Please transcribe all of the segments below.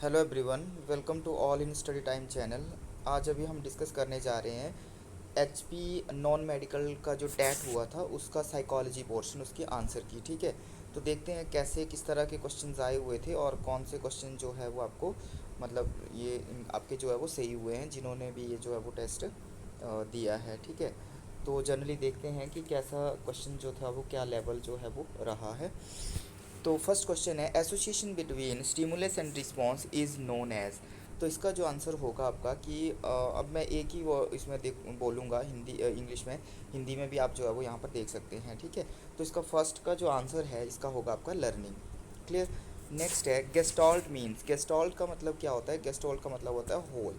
Hello everyone, welcome to all in study time channel. आज अभी हम डिस्कस करने जा रहे हैं एचपी नॉन मेडिकल का जो टैट हुआ था उसका साइकोलॉजी पोर्शन, उसकी आंसर की। ठीक है, तो देखते हैं कैसे किस तरह के क्वेश्चंस आए हुए थे और कौन से क्वेश्चन जो है वो आपको मतलब ये आपके जो है वो सही हुए हैं जिन्होंने भी ये जो है वो टेस्ट दिया है। ठीक है, तो जनरली देखते हैं कि कैसा क्वेश्चन जो था वो क्या लेवल जो है वो रहा है। तो फर्स्ट क्वेश्चन है association between stimulus and response is known as. तो इसका जो आंसर होगा आपका कि अब मैं एक ही वो इसमें देख बोलूँगा हिंदी इंग्लिश में, हिंदी में भी आप जो है वो यहाँ पर देख सकते हैं। ठीक है, तो इसका फर्स्ट का जो आंसर है इसका होगा आपका लर्निंग। क्लियर। नेक्स्ट है गेस्टॉल्ट मीन्स। गेस्टॉल्ट का मतलब क्या होता है? गेस्टॉल्ट का मतलब होता है होल।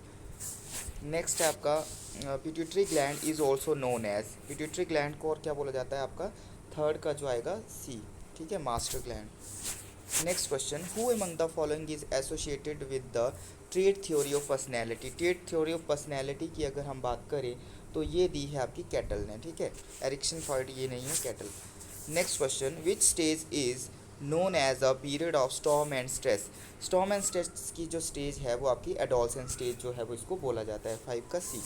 नेक्स्ट है आपका pituitary gland is also known as. Pituitary gland को और क्या बोला जाता है आपका? थर्ड का जो आएगा सी। ठीक है, master gland. Next question, who among the following is associated with the trait theory of personality. Trait theory of personality की अगर हम बात करें तो ये दी है आपकी कैटल ने। ठीक है, एरिक्सन फ्रॉइड ये नहीं है, Cattell. Next question, which stage is known as a period of storm and stress. Storm and stress की जो स्टेज है वो आपकी एडोलसेंट स्टेज जो है वो इसको बोला जाता है। 5 का सी।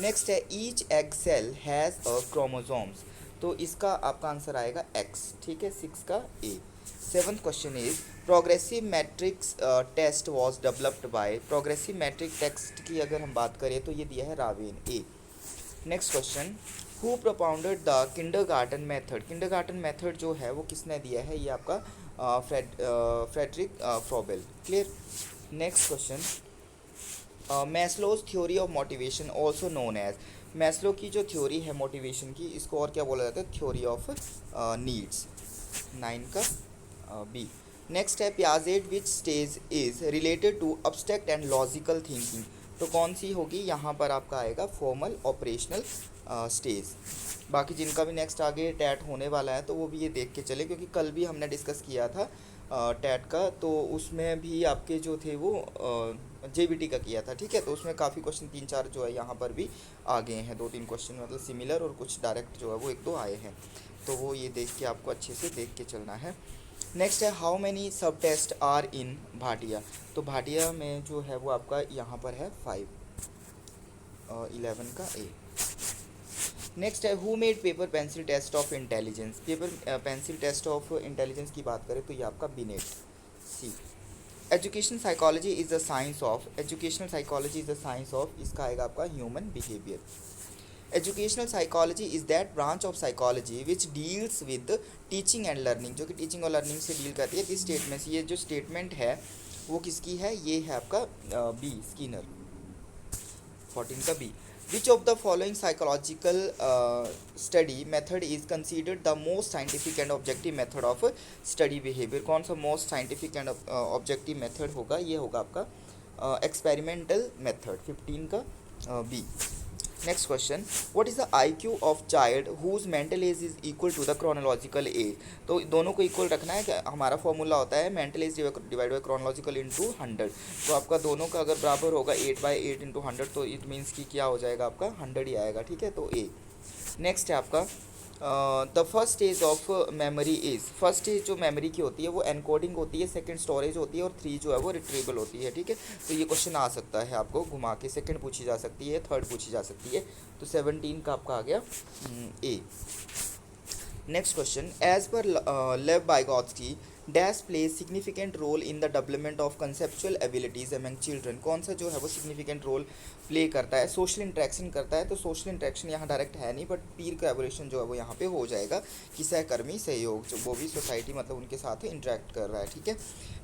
नेक्स्ट है each egg cell has a chromosomes. तो इसका आपका आंसर आएगा एक्स। ठीक है, 6 का A. Seventh question is progressive matrix test was developed by. Progressive matrix test की अगर हम बात करें तो ये दिया है Raven, A. Next question, who propounded the kindergarten method. Kindergarten method जो है वो किसने दिया है? ये आपका Friedrich Froebel. Clear. Next question, Maslow's theory of motivation also known as. Maslow की जो थ्योरी है मोटिवेशन की, इसको और क्या बोला जाता है? Theory of needs. 9 का बी। नेक्स्ट है Piaget which stage is related to abstract and logical thinking. तो कौन सी होगी? यहाँ पर आपका आएगा फॉर्मल ऑपरेशनल स्टेज। बाकी जिनका भी नेक्स्ट आगे टैट होने वाला है तो वो भी ये देख के चले, क्योंकि कल भी हमने डिस्कस किया था टैट का, तो उसमें भी आपके जो थे वो जेबीटी का किया था। ठीक है, तो उसमें काफ़ी क्वेश्चन 3-4 जो है यहाँ पर भी आ गए हैं, 2-3 क्वेश्चन मतलब सिमिलर, और कुछ डायरेक्ट जो है वो 1-2 आए हैं। तो वो ये देख के आपको अच्छे से देख के चलना है। नेक्स्ट है हाउ मैनी सब टेस्ट आर इन भाटिया। तो भाटिया में जो है वो आपका यहाँ पर है 5, 11 का ए। नेक्स्ट है who made paper pencil test of intelligence. Paper pencil test of intelligence की बात करें तो ये आपका Binet, C. Education psychology is the science of. Educational psychology is the science of, इसका आएगा आपका human behaviour. Educational psychology is that branch of psychology which deals with teaching and learning, जो कि टीचिंग और लर्निंग से deal करती है। This statement, ये जो स्टेटमेंट है वो किसकी है? ये है आपका बी, स्किनर। 14 का B. Which of the following psychological study method is considered the most scientific and objective method of study behaviour. कौन सा most scientific and objective method होगा? ये होगा आपका एक्सपेरिमेंटल मेथड। 15 का B. Next question, what is the IQ of child whose mental age is equal to the chronological age. तो दोनों को इक्वल रखना है। क्या हमारा फॉर्मूला होता है? Mental as divide by chronological into 100। तो आपका दोनों का अगर बराबर होगा 8/8 इंटू 100, तो इट मीन्स कि क्या हो जाएगा आपका? 100 ही आएगा। ठीक है, तो ए। नेक्स्ट है आपका the first stage of memory is. First stage जो मेमोरी की होती है वो एनकोडिंग होती है, सेकंड स्टोरेज होती है, और 3 जो है वो रिट्रीवल होती है। ठीक है, तो ये क्वेश्चन आ सकता है आपको घुमा के, सेकंड पूछी जा सकती है, थर्ड पूछी जा सकती है। तो 17 का आपका आ गया ए। Next question, as per Lev Vygotsky dash play significant role in the development of conceptual abilities among children. कौन सा जो है वो सिग्निफिकेंट रोल प्ले करता है? सोशल इंटरेक्शन करता है। तो सोशल इंटरेक्शन यहाँ डायरेक्ट है नहीं, बट पीर कोलैबोरेशन जो है वो यहाँ पे हो जाएगा कि सहकर्मी सहयोग, जो वो भी सोसाइटी मतलब उनके साथ इंटरेक्ट कर रहा है। ठीक है।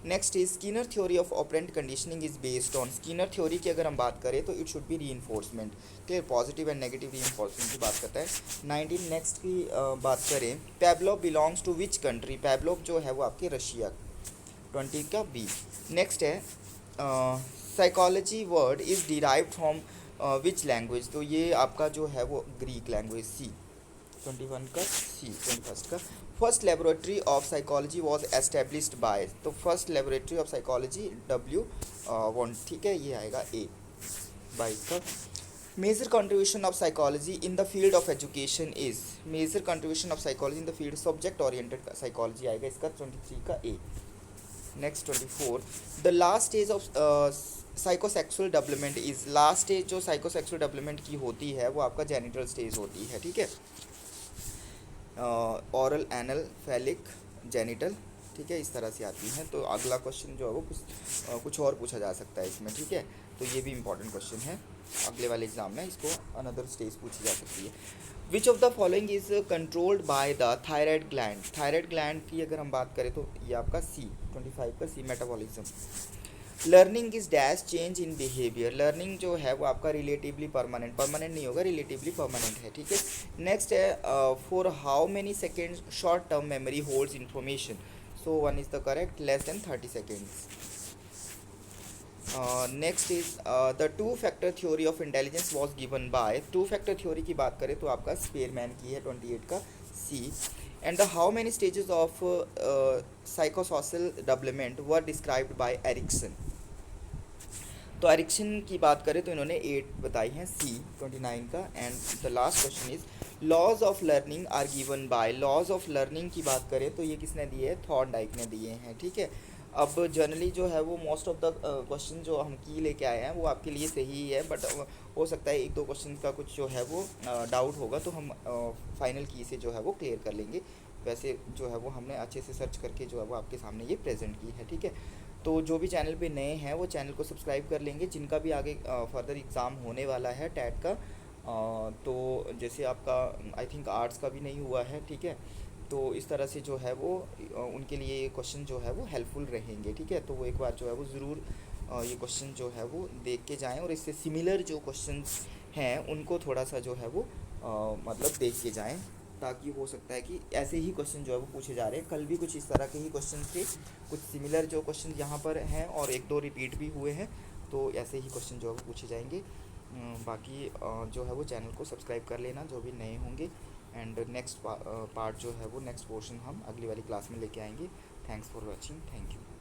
Next is Skinner theory of operant conditioning is based on. Skinner theory की अगर हम बात करें तो इट शुड बी री enforcement. Clear, positive and negative री इन्फोर्समेंट की बात करता है। 19 नेक्स्ट की बात करें, पैवलोव बिलोंग्स टू विच कंट्री। पैवलोव जो है वो आपके रशिया। 20 का बी। नेक्स्ट है psychology word is derived from which language. तो ये आपका जो है वो ग्रीक लैंग्वेज, सी। 21 का सी। 21 का first laboratory of psychology was established by. तो first laboratory of psychology W1। ठीक है, ये आएगा ए। 22 का major contribution of psychology in the field of education is. Major contribution of psychology in the field subject oriented psychology आएगा इसका 23 का A. Next 24, the last stage of psychosexual development is, last stage जो psychosexual development की होती है वो आपका genital stage होती है, ठीक है। ओरल, एनल, फैलिक, जेनिटल, ठीक है, इस तरह से आती हैं। तो अगला क्वेश्चन जो है वो कुछ और पूछा जा सकता है इसमें, ठीक है। तो ये भी इंपॉर्टेंट क्वेश्चन है, अगले वाले एग्जाम में इसको अनदर स्टेज पूछी जा सकती है। विच of the following is controlled by the thyroid gland, thyroid gland की अगर हम बात करें तो ये आपका सी, 25 का C, metabolism. Learning is dash change in behaviour, learning जो है वो आपका रिलेटिवली परमानेंट, परमानेंट नहीं होगा, रिलेटिवली परमानेंट है, ठीक है। नेक्स्ट है for how many second short term memory holds information, so one is the correct, less than 30 seconds. Next is the two factor theory of intelligence was given by, two factor theory की बात करें तो आपका Spearman की है, 28 का C. And the how many stages of psychosocial development were described by Erikson, तो Erikson की बात करें तो इन्होंने 8 बताई हैं, सी 29 का। And the last question is laws of learning are given by, laws of learning की बात करें तो ये किसने दिए है, थॉर्नडाइक ने दिए हैं, ठीक है। अब जनरली जो है वो मोस्ट ऑफ द क्वेश्चन जो हम की लेके आए हैं वो आपके लिए सही ही है, बट हो सकता है एक दो क्वेश्चन का कुछ जो है वो डाउट होगा, तो हम फाइनल की से जो है वो क्लियर कर लेंगे। वैसे जो है वो हमने अच्छे से सर्च करके जो है वो आपके सामने ये प्रेजेंट की है, ठीक है। तो जो भी चैनल पे नए हैं वो चैनल को सब्सक्राइब कर लेंगे, जिनका भी आगे फर्दर एग्ज़ाम होने वाला है टैट का, तो जैसे आपका आई थिंक आर्ट्स का भी नहीं हुआ है, ठीक है। तो इस तरह से जो है वो उनके लिए ये क्वेश्चन जो है वो हेल्पफुल रहेंगे, ठीक है। तो वो एक बार जो है वो ज़रूर ये क्वेश्चन जो है वो देख के जाएं, और इससे सिमिलर जो क्वेश्चंस हैं उनको थोड़ा सा जो है वो मतलब देख के जाएं, ताकि हो सकता है कि ऐसे ही क्वेश्चन जो है वो पूछे जा रहे हैं, कल भी कुछ इस तरह के ही क्वेश्चन थे, कुछ सिमिलर जो क्वेश्चन यहाँ पर हैं और एक दो रिपीट भी हुए हैं, तो ऐसे ही क्वेश्चन जो है वो पूछे जाएंगे। बाकी जो है वो चैनल को सब्सक्राइब कर लेना जो भी नए होंगे। एंड नेक्स्ट पार्ट जो है वो नेक्स्ट पोर्शन हम अगली वाली क्लास में लेके आएंगे। Thanks for watching, thank you.